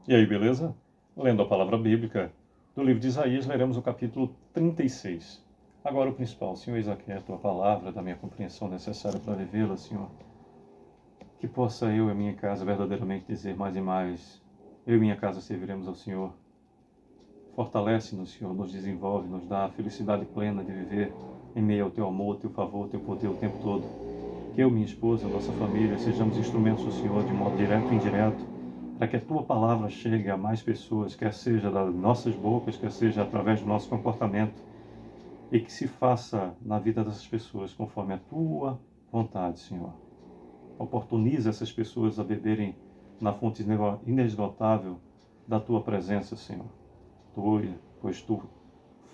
E aí, beleza? Lendo a palavra bíblica do livro de Isaías, leremos o capítulo 36. Agora o principal, Senhor, eis aqui a tua palavra, da minha compreensão necessária para vivê-la, Senhor. Que possa eu e a minha casa verdadeiramente dizer mais e mais: eu e minha casa serviremos ao Senhor. Fortalece-nos, Senhor, nos desenvolve, nos dá a felicidade plena de viver em meio ao teu amor, teu favor, teu poder o tempo todo. Que eu, minha esposa, nossa família, sejamos instrumentos do Senhor de modo direto e indireto, para que a tua palavra chegue a mais pessoas, quer seja das nossas bocas, quer seja através do nosso comportamento, e que se faça na vida dessas pessoas conforme a tua vontade, Senhor. Oportuniza essas pessoas a beberem na fonte inesgotável da tua presença, Senhor. Pois tu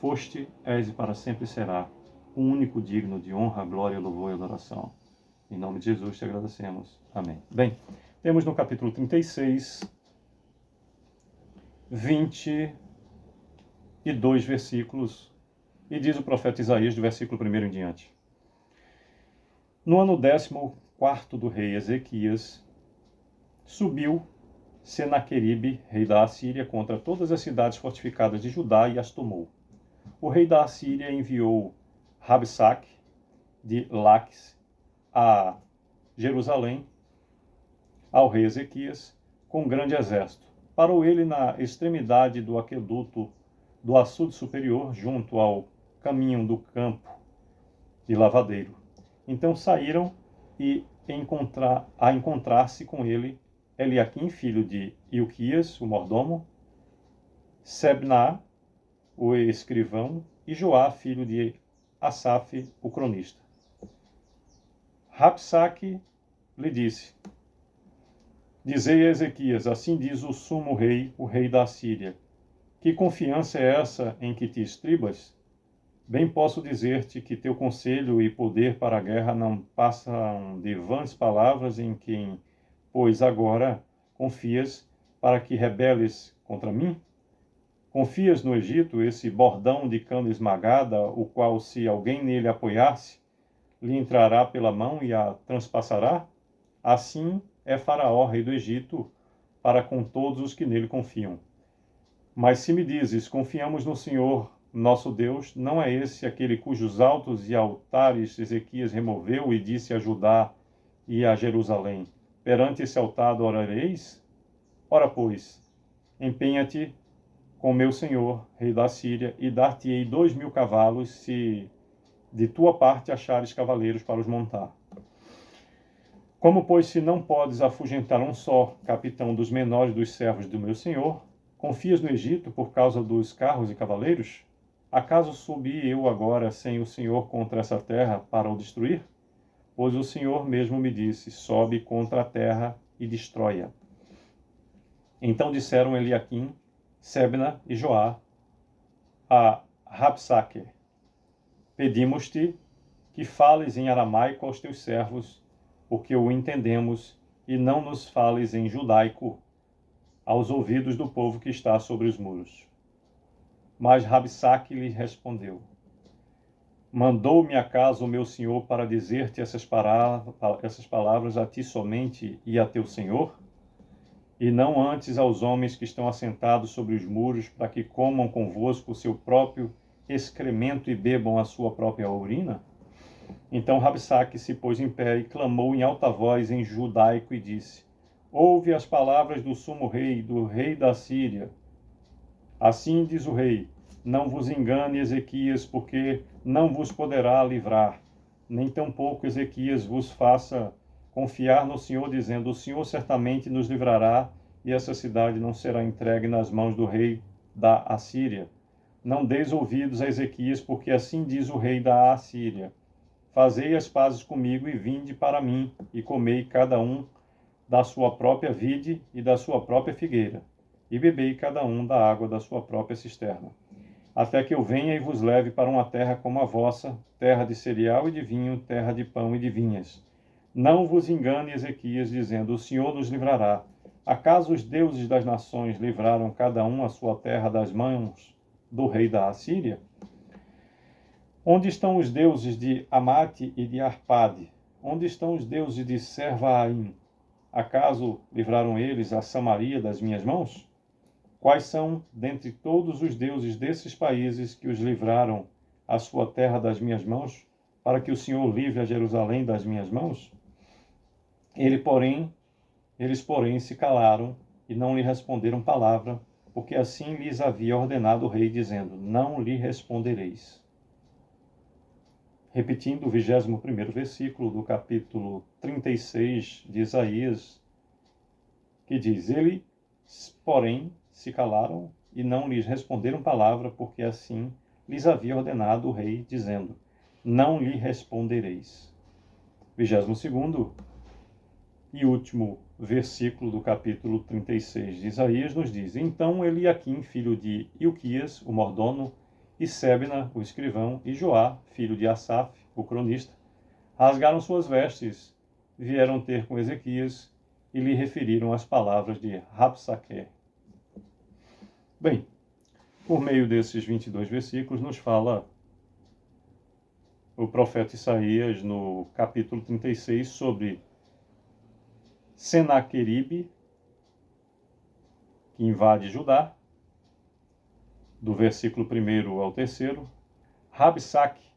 foste, és e para sempre será o único digno de honra, glória, louvor e adoração. Em nome de Jesus te agradecemos. Amém. Bem, temos no capítulo 36, 22 versículos, e diz o profeta Isaías, do versículo 1 em diante. No ano 14º do rei Ezequias, subiu Senaqueribe, rei da Assíria, contra todas as cidades fortificadas de Judá e as tomou. O rei da Assíria enviou Rabsaque, de Laques, a Jerusalém, ao rei Ezequias, com grande exército. Parou ele na extremidade do aqueduto do açude superior, junto ao caminho do campo de lavadeiro. Então saíram e a encontrar-se com ele Eliaquim, filho de Ilquias, o mordomo, Sebna, o escrivão, e Joá, filho de Asaf, o cronista. Rabsaque lhe disse: Dizei a Ezequias, assim diz o sumo rei, o rei da Assíria: que confiança é essa em que te estribas? Bem posso dizer-te que teu conselho e poder para a guerra não passam de vãs palavras em quem, pois agora, confias para que rebeles contra mim? Confias no Egito, esse bordão de cana esmagada, o qual, se alguém nele apoiar-se, lhe entrará pela mão e a transpassará? Assim é Faraó, rei do Egito, para com todos os que nele confiam. Mas se me dizes, confiamos no Senhor, nosso Deus, não é esse aquele cujos altos e altares Ezequias removeu e disse a Judá e a Jerusalém: perante esse altar adorareis? Ora, pois, empenha-te com meu senhor, rei da Síria, e dar-te-ei 2.000 cavalos, se de tua parte achares cavaleiros para os montar. Como, pois, se não podes afugentar um só capitão dos menores dos servos do meu senhor, confias no Egito por causa dos carros e cavaleiros? Acaso subi eu agora sem o Senhor contra essa terra para o destruir? Pois o Senhor mesmo me disse: sobe contra a terra e destrói-a. Então disseram Eliaquim, Sebna e Joá a Rabsaque: pedimos-te que fales em aramaico aos teus servos, porque o entendemos, e não nos fales em judaico aos ouvidos do povo que está sobre os muros. Mas Rabsaque lhe respondeu: mandou-me acaso o meu senhor para dizer-te essas palavras a ti somente e a teu senhor? E não antes aos homens que estão assentados sobre os muros, para que comam convosco o seu próprio excremento e bebam a sua própria urina? Então Rabsaque se pôs em pé e clamou em alta voz em judaico e disse: ouve as palavras do sumo rei, do rei da Síria. Assim diz o rei: não vos engane Ezequias, porque não vos poderá livrar, nem tampouco Ezequias vos faça confiar no Senhor, dizendo: o Senhor certamente nos livrará, e essa cidade não será entregue nas mãos do rei da Assíria. Não deis ouvidos a Ezequias, porque assim diz o rei da Assíria: fazei as pazes comigo e vinde para mim, e comei cada um da sua própria vide e da sua própria figueira, e bebei cada um da água da sua própria cisterna, até que eu venha e vos leve para uma terra como a vossa, terra de cereal e de vinho, terra de pão e de vinhas. Não vos engane Ezequias, dizendo: o Senhor nos livrará. Acaso os deuses das nações livraram cada um a sua terra das mãos do rei da Assíria? Onde estão os deuses de Amate e de Arpade? Onde estão os deuses de Servaim? Acaso livraram eles a Samaria das minhas mãos? Quais são, dentre todos os deuses desses países que os livraram a sua terra das minhas mãos, para que o Senhor livre a Jerusalém das minhas mãos? Eles, porém, se calaram e não lhe responderam palavra, porque assim lhes havia ordenado o rei, dizendo: não lhe respondereis. Repetindo o 21º versículo do capítulo 36 de Isaías, que diz: eles, porém, se calaram e não lhes responderam palavra, porque assim lhes havia ordenado o rei, dizendo: não lhe respondereis. 22º e último versículo do capítulo 36 de Isaías nos diz: então Eliaquim, filho de Ilquias, o mordomo, e Sebna, o escrivão, e Joá, filho de Asaf, o cronista, rasgaram suas vestes, vieram ter com Ezequias e lhe referiram as palavras de Rabsaque. Bem, por meio desses 22 versículos nos fala o profeta Isaías no capítulo 36 sobre Senaqueribe, que invade Judá, do versículo 1 ao 3, Rabsaque,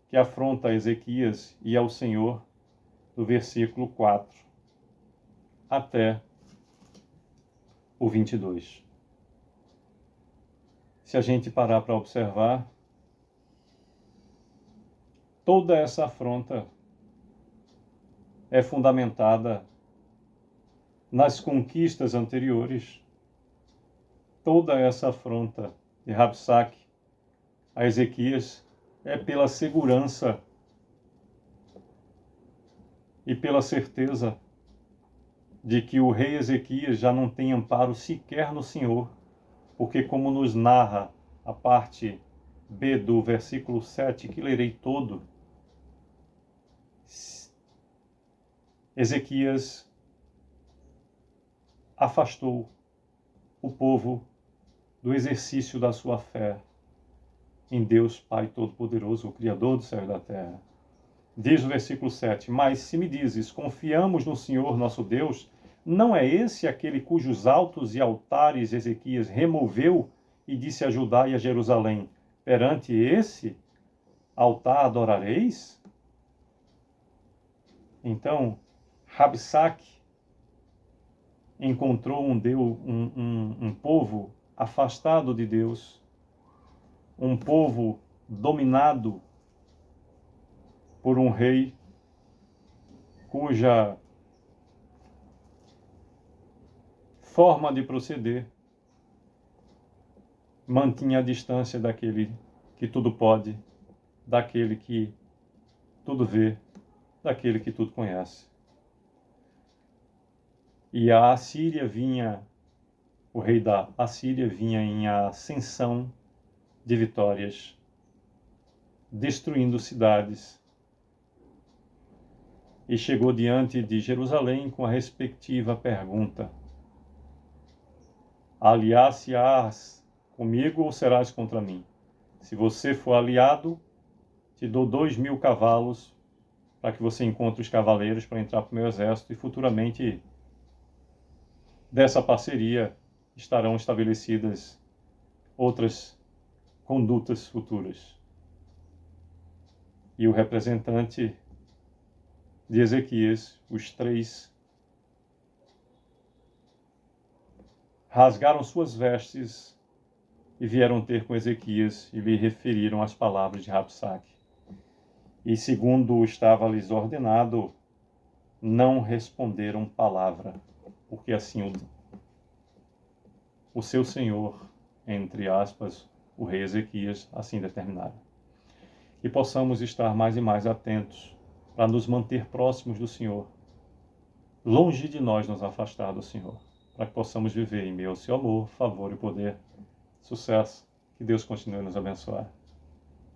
que afronta a Ezequias e ao Senhor, do versículo 4 até o 22. Se a gente parar para observar, toda essa afronta é fundamentada nas conquistas anteriores. Toda essa afronta de Rabsaque a Ezequias é pela segurança e pela certeza de que o rei Ezequias já não tem amparo sequer no Senhor, porque, como nos narra a parte B do versículo 7, que lerei todo, Ezequias afastou o povo do exercício da sua fé em Deus Pai Todo-Poderoso, o Criador do céu e da terra. Diz o versículo 7, mas se me dizes, confiamos no Senhor nosso Deus, não é esse aquele cujos altos e altares Ezequias removeu e disse a Judá e a Jerusalém, perante esse altar adorareis? Então, Rabsaque encontrou um povo afastado de Deus, um povo dominado por um rei cuja forma de proceder mantinha a distância daquele que tudo pode, daquele que tudo vê, daquele que tudo conhece. E a Assíria vinha, o rei da Assíria vinha em ascensão de vitórias, destruindo cidades, e chegou diante de Jerusalém com a respectiva pergunta: aliar-se-ás comigo ou serás contra mim? Se você for aliado, te dou 2.000 cavalos para que você encontre os cavaleiros para entrar para o meu exército, e futuramente dessa parceria estarão estabelecidas outras condutas futuras. E o representante de Ezequias, os três, rasgaram suas vestes e vieram ter com Ezequias e lhe referiram as palavras de Rabsaque. E segundo estava lhes ordenado, não responderam palavra, porque assim o seu senhor, entre aspas, o rei Ezequias, assim determinara. E possamos estar mais e mais atentos para nos manter próximos do Senhor, longe de nós nos afastar do Senhor, para que possamos viver em meio ao seu amor, favor e poder. Sucesso. Que Deus continue a nos abençoar.